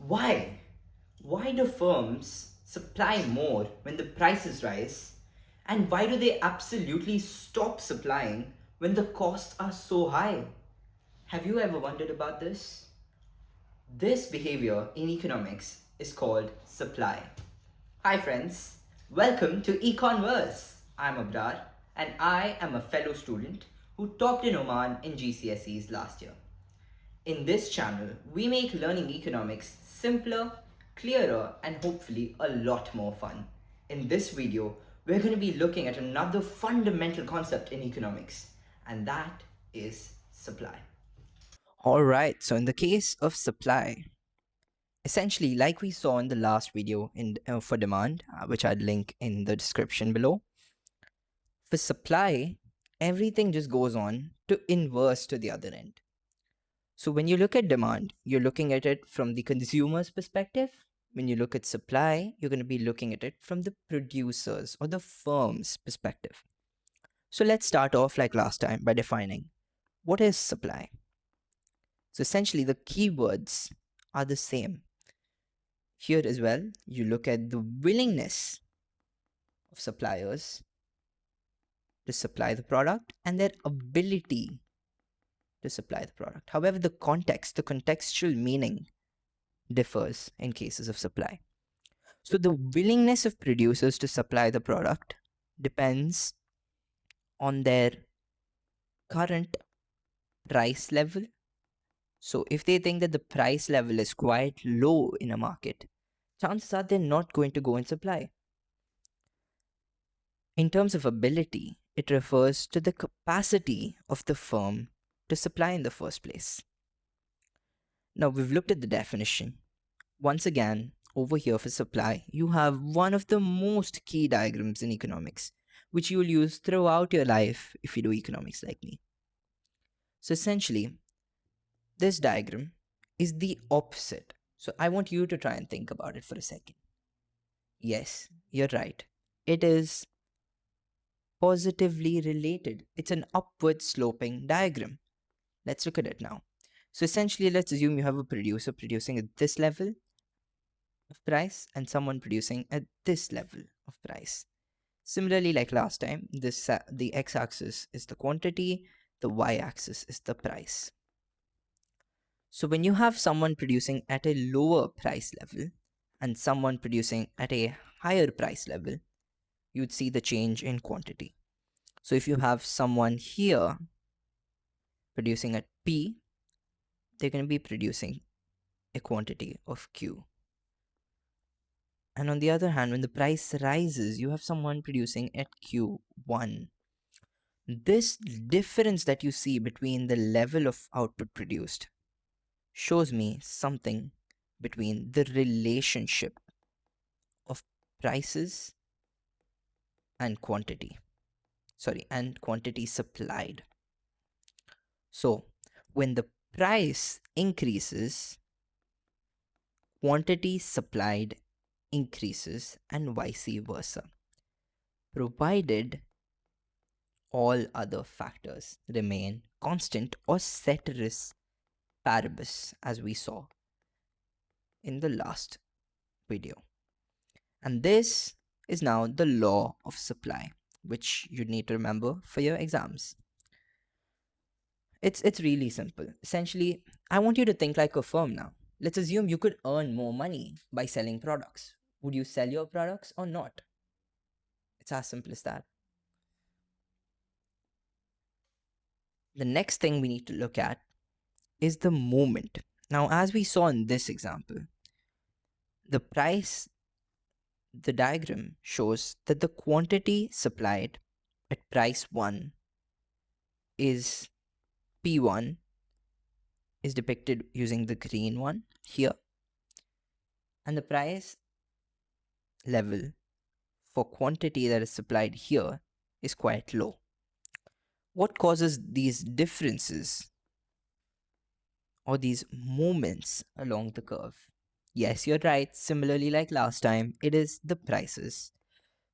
Why? Why do firms supply more when the prices rise? And why do they absolutely stop supplying when the costs are so high? Have you ever wondered about this? This behavior in economics is called supply. Hi, friends. Welcome to Econverse. I'm Abrar, and I am a fellow student who topped in Oman in GCSEs last year. In this channel, we make learning economics simpler, clearer, and hopefully a lot more fun. In this video, we're going to be looking at another fundamental concept in economics, and that is supply. All right, so in the case of supply, essentially, like we saw in the last video for demand, which I'd link in the description below, for supply, everything just goes on to inverse to the other end. So when you look at demand, you're looking at it from the consumer's perspective. When you look at supply, you're going to be looking at it from the producer's or the firm's perspective. So let's start off like last time by defining what is supply. So essentially, the keywords are the same. Here as well, you look at the willingness of suppliers to supply the product and their ability to supply the product. However, the contextual meaning differs in cases of supply. So the willingness of producers to supply the product depends on their current price level. So if they think that the price level is quite low in a market, chances are they're not going to go and supply. In terms of ability, it refers to the capacity of the firm to supply in the first place. Now we've looked at the definition. Once again, over here for supply, you have one of the most key diagrams in economics, which you will use throughout your life if you do economics like me. So essentially, this diagram is the opposite. So I want you to try and think about it for a second. Yes, you're right. It is positively related. It's an upward sloping diagram. Let's look at it now. So essentially, let's assume you have a producer producing at this level of price and someone producing at this level of price. Similarly, like last time, the x-axis is the quantity, the y-axis is the price. So when you have someone producing at a lower price level and someone producing at a higher price level, you'd see the change in quantity. So if you have someone here producing at P, they're going to be producing a quantity of Q. And on the other hand, when the price rises, you have someone producing at Q1. This difference that you see between the level of output produced shows me something between the relationship of prices and quantity. And quantity supplied. So, when the price increases, quantity supplied increases and vice versa, provided all other factors remain constant or ceteris paribus, as we saw in the last video. And this is now the law of supply, which you need to remember for your exams. It's really simple. Essentially, I want you to think like a firm now. Let's assume you could earn more money by selling products. Would you sell your products or not? It's as simple as that. The next thing we need to look at is the movement. Now, as we saw in this example, the diagram shows that the quantity supplied at price 1 is P1 is depicted using the green one here, and the price level for quantity that is supplied here is quite low. What causes these differences or these movements along the curve? Yes, you're right. Similarly, like last time, it is the prices.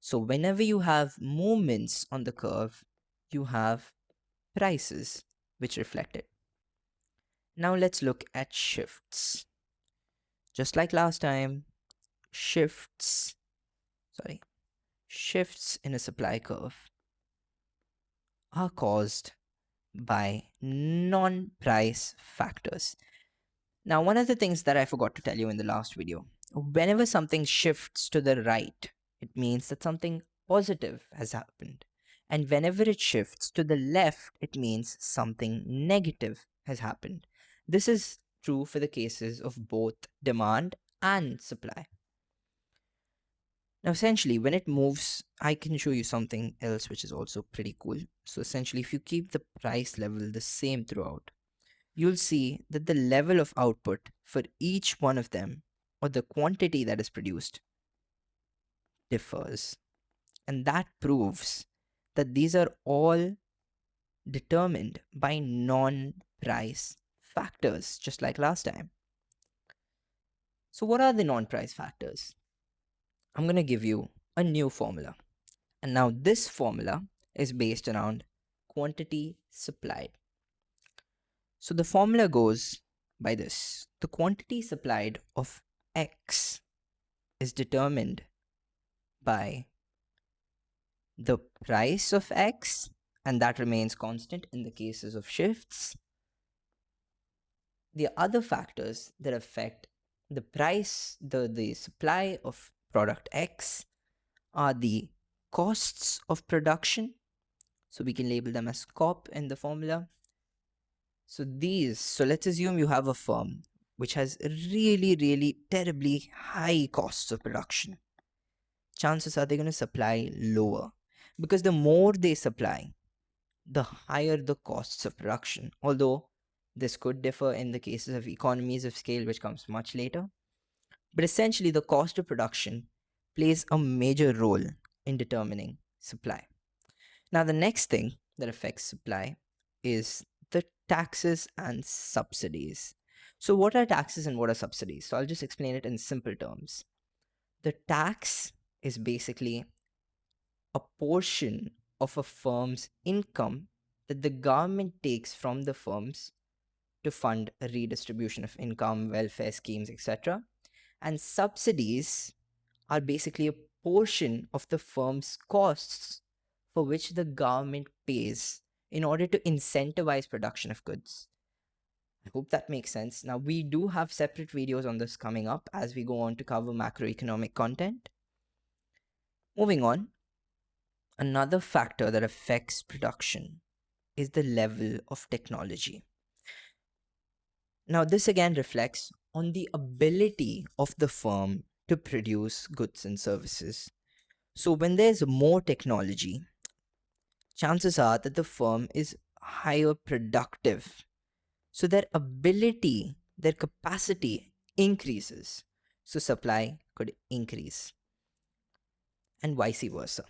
So whenever you have movements on the curve, you have prices which reflect it. Now let's look at shifts. Just like last time, shifts, sorry, shifts in a supply curve are caused by non-price factors. Now, one of the things that I forgot to tell you in the last video, whenever something shifts to the right, it means that something positive has happened. And whenever it shifts to the left, it means something negative has happened. This is true for the cases of both demand and supply. Now, essentially, when it moves, I can show you something else which is also pretty cool. So, essentially, if you keep the price level the same throughout, you'll see that the level of output for each one of them, or the quantity that is produced, differs. And that proves that these are all determined by non price factors, just like last time. So, what are the non price factors? I'm going to give you a new formula. And now, this formula is based around quantity supplied. So, the formula goes by this: the quantity supplied of X is determined by the price of X, and that remains constant in the cases of shifts. The other factors that affect the price, the supply of product X, are the costs of production. So we can label them as COP in the formula. So let's assume you have a firm which has really, really terribly high costs of production. Chances are they're going to supply lower, because the more they supply, the higher the costs of production. Although this could differ in the cases of economies of scale, which comes much later. But essentially, the cost of production plays a major role in determining supply. Now, the next thing that affects supply is the taxes and subsidies. So, what are taxes and what are subsidies? So, I'll just explain it in simple terms. The tax is basically a portion of a firm's income that the government takes from the firms to fund a redistribution of income, welfare schemes, etc. And subsidies are basically a portion of the firm's costs for which the government pays in order to incentivize production of goods. I hope that makes sense. Now, we do have separate videos on this coming up as we go on to cover macroeconomic content. Moving on, another factor that affects production is the level of technology. Now, this again reflects on the ability of the firm to produce goods and services. So, when there's more technology, chances are that the firm is higher productive. So, their ability, their capacity increases. So, supply could increase, and vice versa.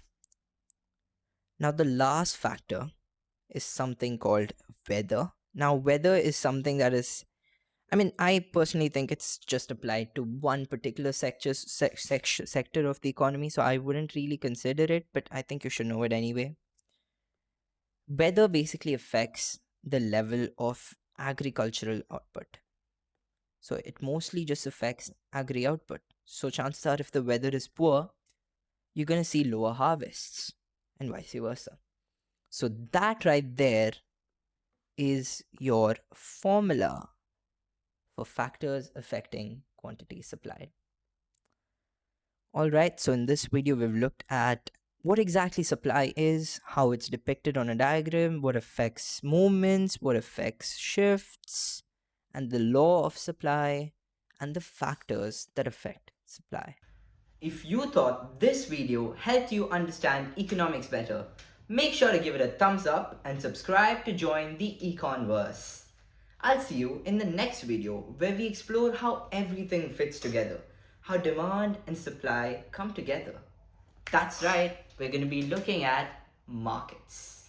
Now, the last factor is something called weather. Now, weather is something that is, I personally think it's just applied to one particular sector of the economy, so I wouldn't really consider it, but I think you should know it anyway. Weather basically affects the level of agricultural output. So it mostly just affects agri output. So chances are if the weather is poor, you're going to see lower harvests and vice versa. So that right there is your formula for factors affecting quantity supplied. Alright, so in this video we've looked at what exactly supply is, how it's depicted on a diagram, what affects movements, what affects shifts, and the law of supply, and the factors that affect supply. If you thought this video helped you understand economics better, make sure to give it a thumbs up and subscribe to join the Econverse. I'll see you in the next video where we explore how everything fits together, how demand and supply come together. That's right, we're going to be looking at markets.